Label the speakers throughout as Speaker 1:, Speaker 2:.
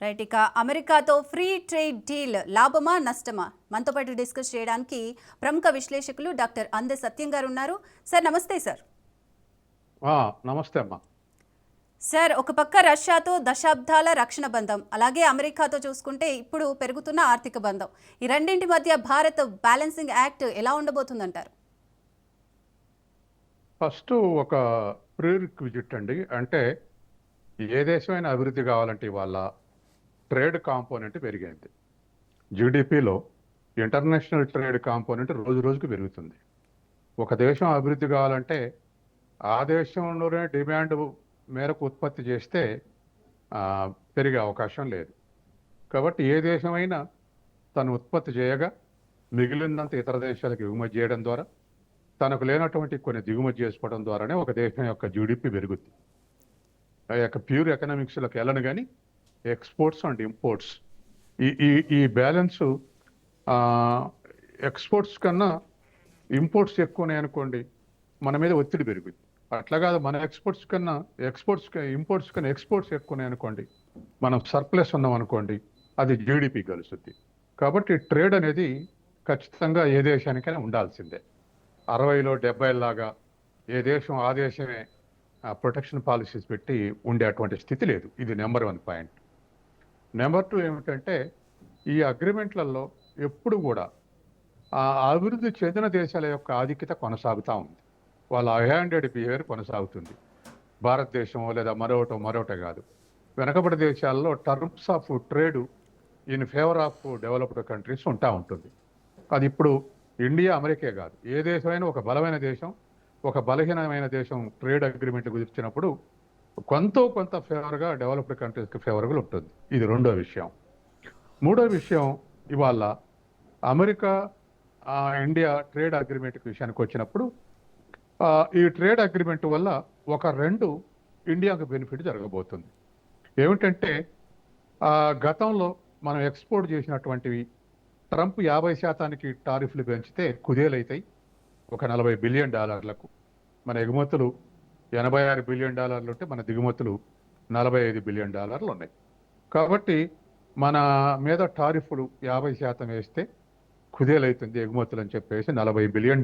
Speaker 1: Right. ఇక అమెరికాతో free trade deal లాభమా నష్టమా? మనతో పాటు డిస్కస్ చేయడానికి ప్రముఖ విశ్లేషకులు డాక్టర్ అందె సత్యం గారు ఉన్నారు. సార్ నమస్తే సార్.
Speaker 2: నమస్తే అమ్మా.
Speaker 1: సార్, ఒక పక్క రష్యాతో దశాబ్దాల రక్షణ బంధం, అలాగే అమెరికాతో చూసుకుంటే ఇప్పుడు పెరుగుతున్న ఆర్థిక బంధం, ఈ రెండింటి మధ్య భారత్ బ్యాలెన్సింగ్ యాక్ట్ ఎలా ఉండబోతుందంటారు?
Speaker 2: ఫస్ట్ ఒక ప్రీరిక్విజిట్ అండి. అంటే ఏ దేశమైనా అభివృద్ధి కావాలంటే ఇవాళ ట్రేడ్ కాంపోనెంట్ పెరిగింది. జీడిపిలో ఇంటర్నేషనల్ ట్రేడ్ కాంపోనెంట్ రోజు రోజుకు పెరుగుతుంది. ఒక దేశం అభివృద్ధి కావాలంటే ఆ దేశంలోనే డిమాండ్ మేరకు ఉత్పత్తి చేస్తే పెరిగే అవకాశం లేదు. కాబట్టి ఏ దేశమైనా తను ఉత్పత్తి చేయగా మిగిలినంత ఇతర దేశాలకు ఎగుమతి చేయడం ద్వారా, తనకు లేనటువంటి కొన్ని దిగుమతి చేసుకోవడం ద్వారానే ఒక దేశం యొక్క జీడిపి పెరుగుద్ది. ఆ యొక్క ప్యూర్ ఎకనామిక్స్లోకి వెళ్ళను కానీ ఎక్స్పోర్ట్స్ అండ్ ఇంపోర్ట్స్ ఈ ఈ ఈ బ్యాలెన్సు ఎక్స్పోర్ట్స్ కన్నా ఇంపోర్ట్స్ ఎక్కువనే అనుకోండి, మన మీద ఒత్తిడి పెరుగుద్ది. అట్లా కాదు, మన ఇంపోర్ట్స్ కన్నా ఎక్స్పోర్ట్స్ ఎక్కువనే అనుకోండి, మనం సర్ప్లస్ ఉన్నాం అనుకోండి, అది జీడిపి కలుస్తుంది. కాబట్టి ట్రేడ్ అనేది ఖచ్చితంగా ఏ దేశానికైనా ఉండాల్సిందే. 60లో 70 లాగా ఏ దేశం ఆ దేశమే ప్రొటెక్షన్ పాలసీస్ పెట్టి ఉండేటువంటి స్థితి లేదు. ఇది నెంబర్ 1 పాయింట్. నెంబర్ 2 ఏమిటంటే, ఈ అగ్రిమెంట్లలో ఎప్పుడు కూడా ఆ అభివృద్ధి చెందిన దేశాల యొక్క ఆధిక్యత కొనసాగుతూ ఉంది. వాళ్ళ హ్యాండెడ్ బిహేవియర్ కొనసాగుతుంది. భారతదేశం లేదా మరొకటి కాదు. వెనకబడి దేశాల్లో terms of trade in favour of developed countries ఉంటుంది. అది ఇప్పుడు ఇండియా, అమెరికే కాదు, ఏ దేశమైనా ఒక బలమైన దేశం, ఒక బలహీనమైన దేశం ట్రేడ్ అగ్రిమెంట్ కుదిర్చినప్పుడు కొంత ఫేవర్గా డెవలప్డ్ కంట్రీస్కి ఫేవర్గా ఉంటుంది. ఇది రెండో విషయం. మూడో విషయం, ఇవాళ అమెరికా ఇండియా ట్రేడ్ అగ్రిమెంట్ విషయానికి వచ్చినప్పుడు ఈ ట్రేడ్ అగ్రిమెంట్ వల్ల రెండు ఇండియాకు బెనిఫిట్ జరగబోతుంది. ఏమిటంటే, గతంలో మనం ఎక్స్పోర్ట్ చేసినటువంటివి ట్రంప్ 50% టారిఫ్లు పెంచితే కుదేలైతాయి. ఒక $40 బిలియన్. మన ఎగుమతులు $86 బిలియన్ ఉంటే మన దిగుమతులు $45 బిలియన్ ఉన్నాయి. కాబట్టి మన మీద టారిఫ్లు 50% వేస్తే కుదేలైతుంది ఎగుమతులు అని చెప్పేసి $40 బిలియన్,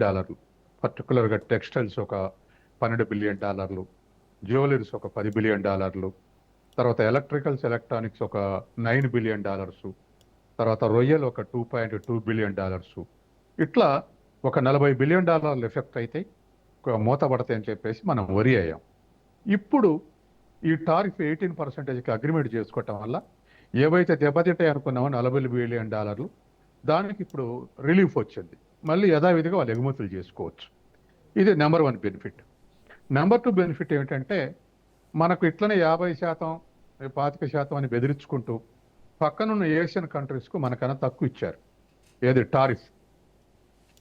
Speaker 2: పర్టికులర్గా టెక్స్టైల్స్ ఒక $12 బిలియన్, జ్యువెలరీస్ ఒక $10 బిలియన్, తర్వాత ఎలక్ట్రానిక్స్ ఒక $9 బిలియన్, తర్వాత రొయ్యలు ఒక $2.2 బిలియన్. ఇట్లా ఒక $40 బిలియన్ ఎఫెక్ట్ అయితే మూతపడతాయి అని చెప్పేసి మనం వరి అయ్యాం. ఇప్పుడు ఈ టారిఫ్ 18%కి అగ్రిమెంట్ చేసుకోవటం వల్ల ఏవైతే దెబ్బతింటాయి అనుకున్నామో $40 బిలియన్, దానికి ఇప్పుడు రిలీఫ్ వచ్చింది. మళ్ళీ యథావిధిగా వాళ్ళు ఎగుమతులు చేసుకోవచ్చు. ఇది నెంబర్ 1 బెనిఫిట్. నెంబర్ 2 బెనిఫిట్ ఏమిటంటే, మనకు ఇట్లనే 50%, 25% అని బెదిరించుకుంటూ పక్కనున్న ఏషియన్ కంట్రీస్కు మనకన్నా తక్కువ ఇచ్చారు. ఏది టారిఫ్.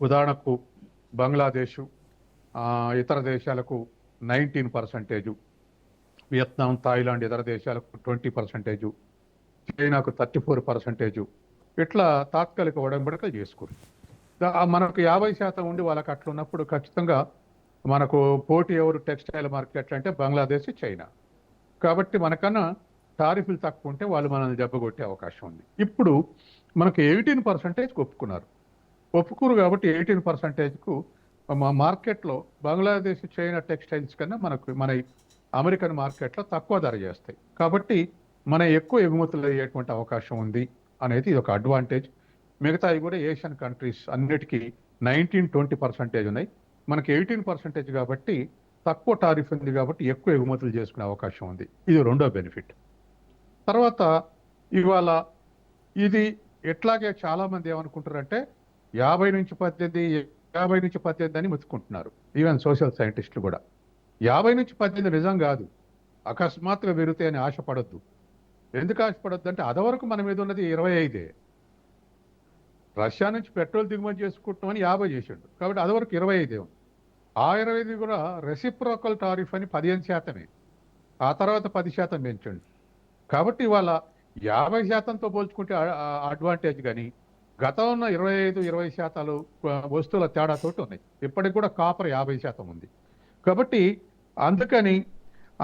Speaker 2: ఉదాహరణకు బంగ్లాదేశ్, ఇతర దేశాలకు 19%, వియత్నాం, థాయిలాండ్ ఇతర దేశాలకు 20%, చైనాకు 34%, ఇట్లా తాత్కాలిక ఒడంబడికలు చేసుకుని మనకు 50% ఉండి వాళ్ళకి అట్లా ఉన్నప్పుడు ఖచ్చితంగా మనకు పోటీ ఎవరు టెక్స్టైల్ మార్కెట్ అంటే బంగ్లాదేశ్, చైనా. కాబట్టి మనకన్నా టారిఫ్లు తక్కువ ఉంటే వాళ్ళు మనల్ని దెబ్బకొట్టే అవకాశం ఉంది. ఇప్పుడు మనకు 18% ఒప్పుకోరు కాబట్టి 18%కు మార్కెట్లో బంగ్లాదేశ్, చైనా టెక్స్టైల్స్ కన్నా మన అమెరికన్ మార్కెట్లో తక్కువ ధర చేస్తాయి. కాబట్టి మన ఎక్కువ ఎగుమతులు అయ్యేటువంటి అవకాశం ఉంది అనేది ఇది ఒక అడ్వాంటేజ్. మిగతావి కూడా ఏషియన్ కంట్రీస్ అన్నిటికీ 19-20% ఉన్నాయి. మనకి 18% కాబట్టి తక్కువ టారిఫ్ ఉంది కాబట్టి ఎక్కువ ఎగుమతులు చేసుకునే అవకాశం ఉంది. ఇది రెండో బెనిఫిట్. తర్వాత ఇవాళ ఇది ఎట్లాగే చాలామంది ఏమనుకుంటారంటే 50-18 అని మెచ్చుకుంటున్నారు. ఈవెన్ సోషల్ సైంటిస్టులు కూడా 50-18 నిజం కాదు, అకస్మాత్తుగా పెరుగుతాయని ఆశపడొద్దు. ఎందుకు ఆశపడొద్దు అంటే, అదవరకు మన మీద ఉన్నది 25. రష్యా నుంచి పెట్రోల్ దిగుమతి చేసుకుంటామని 50 చేసాడు, కాబట్టి అదివరకు 25 ఉంది. ఆ 25 కూడా రెసిప్రోకల్ టారిఫ్ అని 15%, ఆ తర్వాత 10% పెంచండి. కాబట్టి ఇవాళ 50%తో పోల్చుకుంటే అడ్వాంటేజ్, కానీ గతంలో 25-20% వస్తువుల తేడాతోటి ఉన్నాయి. ఇప్పటికి కూడా కాపర్ 50% ఉంది. కాబట్టి అందుకని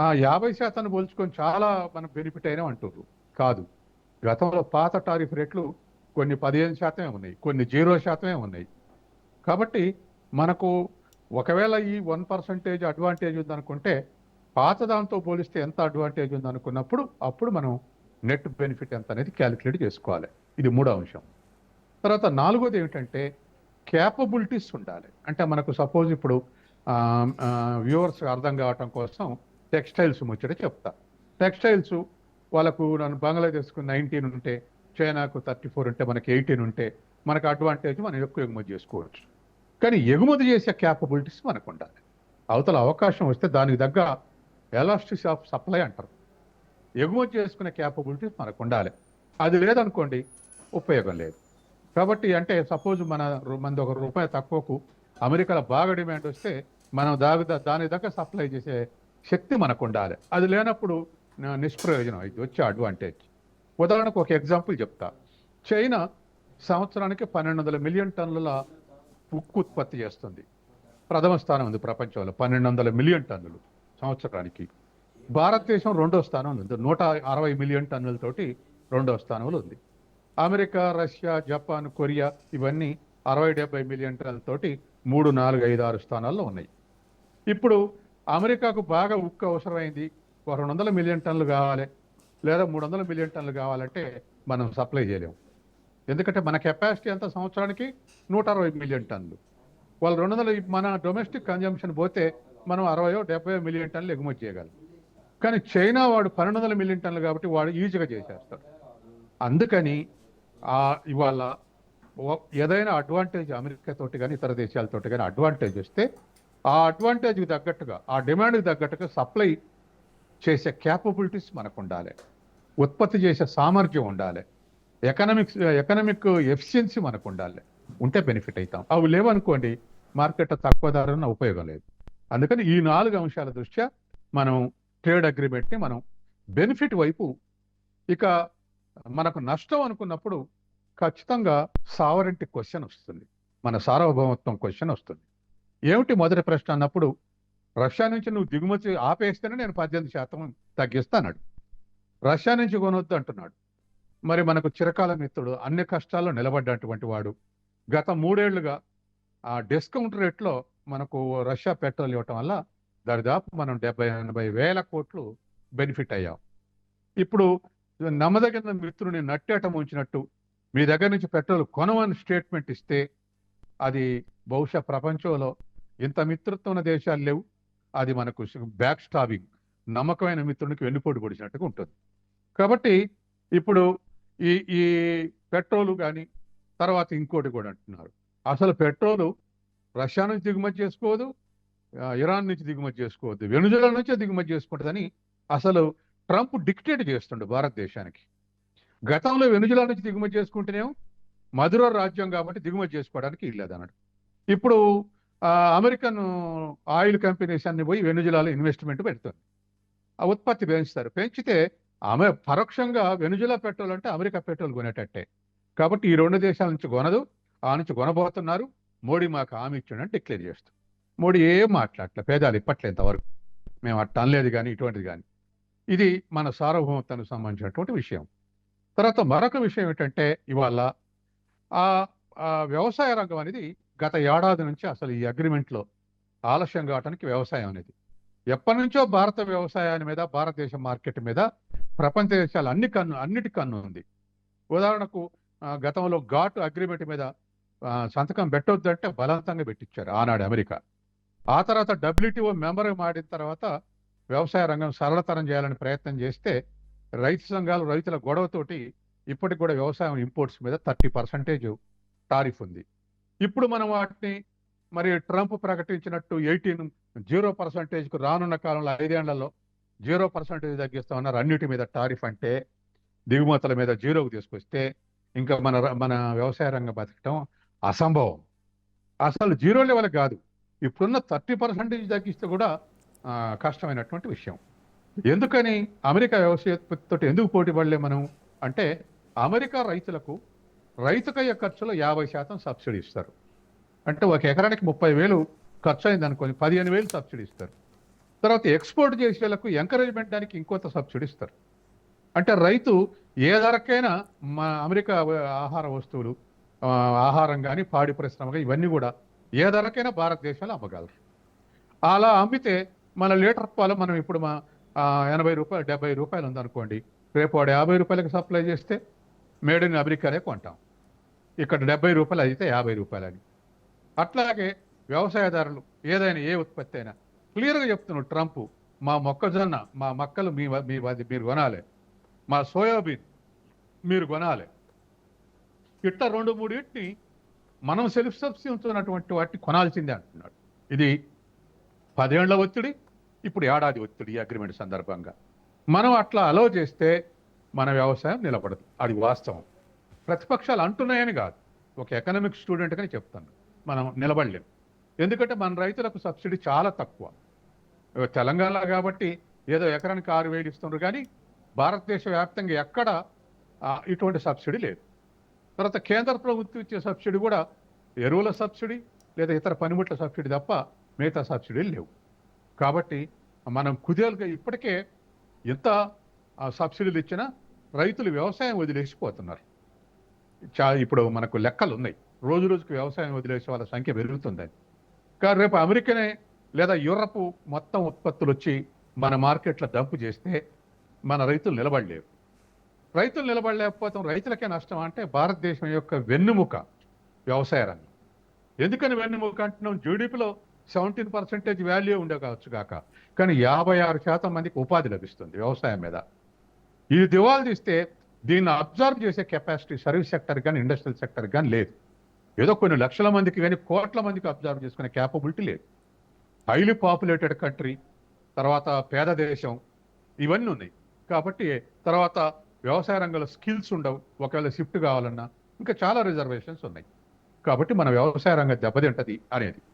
Speaker 2: ఆ 50% పోల్చుకొని చాలా మనం బెనిఫిట్ అయినా అంటున్నారు. కాదు, గతంలో పాత టారిఫ్ రేట్లు కొన్ని 15% ఉన్నాయి, కొన్ని 0% ఉన్నాయి. కాబట్టి మనకు ఒకవేళ ఈ 1% అడ్వాంటేజ్ ఉందనుకుంటే పాత దాంతో పోలిస్తే ఎంత అడ్వాంటేజ్ ఉందనుకున్నప్పుడు అప్పుడు మనం నెట్ బెనిఫిట్ ఎంత అనేది క్యాలిక్యులేట్ చేసుకోవాలి. ఇది మూడో అంశం. తర్వాత నాలుగోది ఏమిటంటే క్యాపబిలిటీస్ ఉండాలి. అంటే మనకు సపోజ్ ఇప్పుడు వ్యూవర్స్ అర్థం కావటం కోసం టెక్స్టైల్స్ ముచ్చట చెప్తా. టెక్స్టైల్స్ వాళ్ళకు నన్ను బంగ్లాదేశ్కు 19 ఉంటే, చైనాకు 34 ఉంటే, మనకి 18 ఉంటే మనకు అడ్వాంటేజ్ మనం ఎక్కువ ఎగుమతి చేసుకోవచ్చు. కానీ ఎగుమతి చేసే క్యాపబిలిటీస్ మనకు ఉండాలి. అవతల అవకాశం వస్తే దానికి తగ్గ ఎలాస్టిసిటీ ఆఫ్ సప్లై అంటారు. ఎగుమతి చేసుకునే క్యాపబిలిటీస్ మనకు ఉండాలి. అది లేదనుకోండి ఉపయోగం లేదు. కాబట్టి అంటే సపోజ్ మనది ₹1 తక్కువకు అమెరికాలో బాగా డిమాండ్ వస్తే మనం దాని దగ్గర సప్లై చేసే శక్తి మనకు ఉండాలి. అది లేనప్పుడు నిష్ప్రయోజనం ఇది వచ్చే అడ్వాంటేజ్. ఉదాహరణకు ఒక ఎగ్జాంపుల్ చెప్తా. చైనా సంవత్సరానికి 1200 మిలియన్ టన్నుల ఉక్కు ఉత్పత్తి చేస్తుంది. ప్రథమ స్థానం ఉంది ప్రపంచంలో, 1200 మిలియన్ టన్నులు సంవత్సరానికి. భారతదేశం రెండో స్థానంలో ఉంది, 160 మిలియన్ టన్నులతోటి రెండో స్థానంలో ఉంది. అమెరికా, రష్యా, జపాన్, కొరియా ఇవన్నీ 60-70 మిలియన్ టన్నులతోటి 3, 4, 5, 6 స్థానాల్లో ఉన్నాయి. ఇప్పుడు అమెరికాకు బాగా ఉక్కు అవసరమైంది, 200 మిలియన్ టన్నులు కావాలి లేదా 300 మిలియన్ టన్నులు కావాలంటే మనం సప్లై చేయలేము. ఎందుకంటే మన కెపాసిటీ ఎంత సంవత్సరానికి 160 మిలియన్ టన్నులు. వాళ్ళు 200, మన డొమెస్టిక్ కన్జంప్షన్ పోతే మనం 60-70 మిలియన్ టన్నులు ఎగుమతి చేయగలం. కానీ చైనా వాడు 1200 మిలియన్ టన్నులు కాబట్టి వాడు ఈజీగా చేసేస్తాడు. అందుకని ఇవాళ ఏదైనా అడ్వాంటేజ్ అమెరికా తోటి కానీ ఇతర దేశాలతోటి కానీ అడ్వాంటేజ్ వస్తే ఆ అడ్వాంటేజ్కి తగ్గట్టుగా, ఆ డిమాండ్కి తగ్గట్టుగా సప్లై చేసే క్యాపబిలిటీస్ మనకు ఉండాలి, ఉత్పత్తి చేసే సామర్థ్యం ఉండాలి, ఎకనామిక్ ఎఫిషియన్సీ మనకు ఉండాలి. ఉంటే బెనిఫిట్ అవుతాం. అవి లేవనుకోండి మార్కెట్ తక్కువ ధరన ఉపయోగం లేదు. అందుకని ఈ 4 అంశాల దృష్ట్యా మనం ట్రేడ్ అగ్రిమెంట్ని మనం బెనిఫిట్ వైపు, ఇక మనకు నష్టం అనుకున్నప్పుడు ఖచ్చితంగా సావరెంటీ క్వశ్చన్ వస్తుంది, మన సార్వభౌమత్వం క్వశ్చన్ వస్తుంది. ఏమిటి మొదటి ప్రశ్న అన్నప్పుడు, రష్యా నుంచి నువ్వు దిగుమతి ఆపేస్తేనే నేను 18% తగ్గిస్తాడు. రష్యా నుంచి కొనొద్దు అంటున్నాడు. మరి మనకు చిరకాల మిత్రుడు, అన్ని కష్టాల్లో నిలబడ్డటువంటి వాడు, గత 3 ఏళ్లుగా ఆ డిస్కౌంట్ రేట్లో మనకు రష్యా పెట్రోల్ ఇవ్వటం వల్ల దాదాపు మనం 70-80 వేల కోట్లు బెనిఫిట్ అయ్యాం. ఇప్పుడు నమ్మదగిన మిత్రుని నట్టేటం ఉంచినట్టు మీ దగ్గర నుంచి పెట్రోల్ కొనమని స్టేట్మెంట్ ఇస్తే అది బహుశా ప్రపంచంలో ఇంత మిత్రత్వం ఉన్న దేశాలు లేవు. అది మనకు బ్యాక్ స్టాబింగ్, నమ్మకమైన మిత్రునికి వెన్నుపోటు పొడిచినట్టుగా ఉంటుంది. కాబట్టి ఇప్పుడు ఈ పెట్రోలు కానీ తర్వాత ఇంకోటి కూడా అంటున్నారు, అసలు పెట్రోలు రష్యా నుంచి దిగుమతి చేసుకోవద్దు, ఇరాన్ నుంచి దిగుమతి చేసుకోవద్దు, వెనుజులా నుంచే దిగుమతి చేసుకుంటుందని అసలు ట్రంప్ డిక్టేట్ చేస్తుండే భారతదేశానికి. గతంలో వెనుజులా నుంచి దిగుమతి చేసుకుంటేనేమో మధుర రాజ్యం కాబట్టి దిగుమతి చేసుకోవడానికి ఇల్లేదన్నాడు. ఇప్పుడు అమెరికన్ ఆయిల్ కంపెనీస్ అన్ని పోయి వెనుజులాలో ఇన్వెస్ట్మెంట్ పెడుతుంది, ఆ ఉత్పత్తి పెంచుతారు. పెంచితే ఆమె పరోక్షంగా వెనుజులా పెట్రోల్ అంటే అమెరికా పెట్రోల్ కొనేటట్టే. కాబట్టి ఈ 2 దేశాల నుంచి కొనదు, ఆ నుంచి కొనబోతున్నారు, మోడీ మాకు హామీ ఇచ్చాడని డిక్లేర్ చేస్తాం. మోడీ ఏం మాట్లాడలే, పేదాలు ఇప్పట్లే ఇంతవరకు మేము అట్లా అనలేదు కానీ ఇటువంటిది కానీ. ఇది మన సార్వభౌమత్వానికి సంబంధించినటువంటి విషయం. తర్వాత మరొక విషయం ఏంటంటే, ఇవాళ వ్యవసాయ రంగం అనేది గత ఏడాది నుంచి అసలు ఈ అగ్రిమెంట్లో ఆలస్యం కావడానికి వ్యవసాయం అనేది ఎప్పటి నుంచో భారత వ్యవసాయాన్ని మీద, భారతదేశ మార్కెట్ మీద ప్రపంచ దేశాలు అన్నిటి కన్ను ఉంది. ఉదాహరణకు గతంలో ఘాట్ అగ్రిమెంట్ మీద సంతకం పెట్టొద్దంటే బలవంతంగా పెట్టించారు ఆనాడు అమెరికా. ఆ తర్వాత WTO మెంబర్ మాడిన తర్వాత వ్యవసాయ రంగం సరళతరం చేయాలని ప్రయత్నం చేస్తే రైతు సంఘాలు, రైతుల గొడవతోటి ఇప్పటికి కూడా వ్యవసాయం ఇంపోర్ట్స్ మీద 30% టారిఫ్ ఉంది. ఇప్పుడు మనం వాటిని మరి ట్రంప్ ప్రకటించినట్టు 0%కు రానున్న కాలంలో 5 ఏళ్లలో 0% తగ్గిస్తామన్నారు అన్నిటి మీద టారిఫ్. అంటే దిగుమతుల మీద 0కు తీసుకొస్తే ఇంకా మన వ్యవసాయ రంగం బతకటం అసంభవం. అసలు 0 లెవెల్ కాదు, ఇప్పుడున్న 30% తగ్గిస్తే కూడా కష్టమైనటువంటి విషయం. ఎందుకని అమెరికా వ్యవసాయతో ఎందుకు పోటీ పడలే మనం అంటే, అమెరికా రైతుకయ్యే ఖర్చులో 50% సబ్సిడీ ఇస్తారు. అంటే ఒక ఎకరానికి 30,000 ఖర్చు అయింది అనుకోని 15,000 సబ్సిడీ ఇస్తారు. తర్వాత ఎక్స్పోర్ట్ చేసేలకు ఎంకరేజ్మెంట్ దానికి ఇంకొంత సబ్సిడీ ఇస్తారు. అంటే రైతు ఏ ధరకైనా మా అమెరికా ఆహార వస్తువులు, ఆ, ఆహారం కానీ పాడి పరిశ్రమ కానీ ఇవన్నీ కూడా ఏ ధరకైనా భారతదేశంలో అమ్మగలరు. అలా అమ్మితే మన లీటర్ పాలు మనం ఇప్పుడు 80 రూపాయలు 70 రూపాయలు ఉందనుకోండి, రేపు వాడు 50 రూపాయలకి సప్లై చేస్తే మేడ్ ఇన్ అమెరికానే కొంటాం. ఇక్కడ 70 రూపాయలు అయితే 50 రూపాయలని. అట్లాగే వ్యవసాయదారులు ఏదైనా ఏ ఉత్పత్తి అయినా క్లియర్గా చెప్తున్నాడు ట్రంప్, మా మొక్కజొన్న మా మక్కలు మీరు కొనాలి, మా సోయాబీన్ మీరు కొనాలి. ఇట్లా 2-3 వీటిని మనం సెల్ఫ్ సబ్సిడీ ఉన్నటువంటి వాటిని కొనాల్సిందే అంటున్నాడు. ఇది 10 ఏళ్ల ఒత్తిడి, ఇప్పుడు ఏడాది ఒత్తిడి. ఈ అగ్రిమెంట్ సందర్భంగా మనం అట్లా అలౌ చేస్తే మన వ్యవసాయం నిలబడదు. అది వాస్తవం. ప్రతిపక్షాలు అంటున్నాయని కాదు, ఒక ఎకనామిక్ స్టూడెంట్గానే చెప్తాను, మనం నిలబడలేం. ఎందుకంటే మన రైతులకు సబ్సిడీ చాలా తక్కువ. తెలంగాణ కాబట్టి ఏదో ఎకరానికి 6,000 ఇస్తున్నారు, కానీ భారతదేశ వ్యాప్తంగా ఎక్కడ ఇటువంటి సబ్సిడీ లేదు. తర్వాత కేంద్ర ప్రభుత్వం ఇచ్చే సబ్సిడీ కూడా ఎరువుల సబ్సిడీ లేదా ఇతర పనిముట్ల సబ్సిడీ తప్ప మిగతా సబ్సిడీలు లేవు. కాబట్టి మనం కుదేలుగా ఇప్పటికే ఎంత సబ్సిడీలు ఇచ్చినా రైతులు వ్యవసాయం వదిలేసిపోతున్నారు. ఇప్పుడు మనకు లెక్కలు ఉన్నాయి, రోజు రోజుకు వ్యవసాయం వదిలేసే వాళ్ళ సంఖ్య పెరుగుతుందని. కానీ రేపు అమెరికానే లేదా యూరప్ మొత్తం ఉత్పత్తులు వచ్చి మన మార్కెట్లో డంపు చేస్తే మన రైతులు నిలబడలేరు. రైతులు నిలబడలేకపోతాం, రైతులకే నష్టం. అంటే భారతదేశం యొక్క వెన్నెముక వ్యవసాయ రంగం. ఎందుకని వెన్నెముక అంటున్నాం? జీడిపిలో 17% వాల్యూ ఉండే కావచ్చు కాక, కానీ 56% మందికి ఉపాధి లభిస్తుంది వ్యవసాయం మీద. ఇది దివాలు తీస్తే దీన్ని అబ్జర్వ్ చేసే కెపాసిటీ సర్వీస్ సెక్టర్ కానీ ఇండస్ట్రియల్ సెక్టర్ కానీ లేదు. ఏదో కొన్ని లక్షల మందికి కానీ కోట్ల మందికి అబ్జర్వ్ చేసుకునే క్యాపబిలిటీ లేదు. హైలీ పాపులేటెడ్ కంట్రీ, తర్వాత పేద దేశం, ఇవన్నీ ఉన్నాయి. కాబట్టి తర్వాత వ్యవసాయ రంగంలో స్కిల్స్ ఉండవు, ఒకవేళ షిఫ్ట్ కావాలన్నా ఇంకా చాలా రిజర్వేషన్స్ ఉన్నాయి. కాబట్టి మన వ్యవసాయ రంగం దెబ్బతింటది అనేది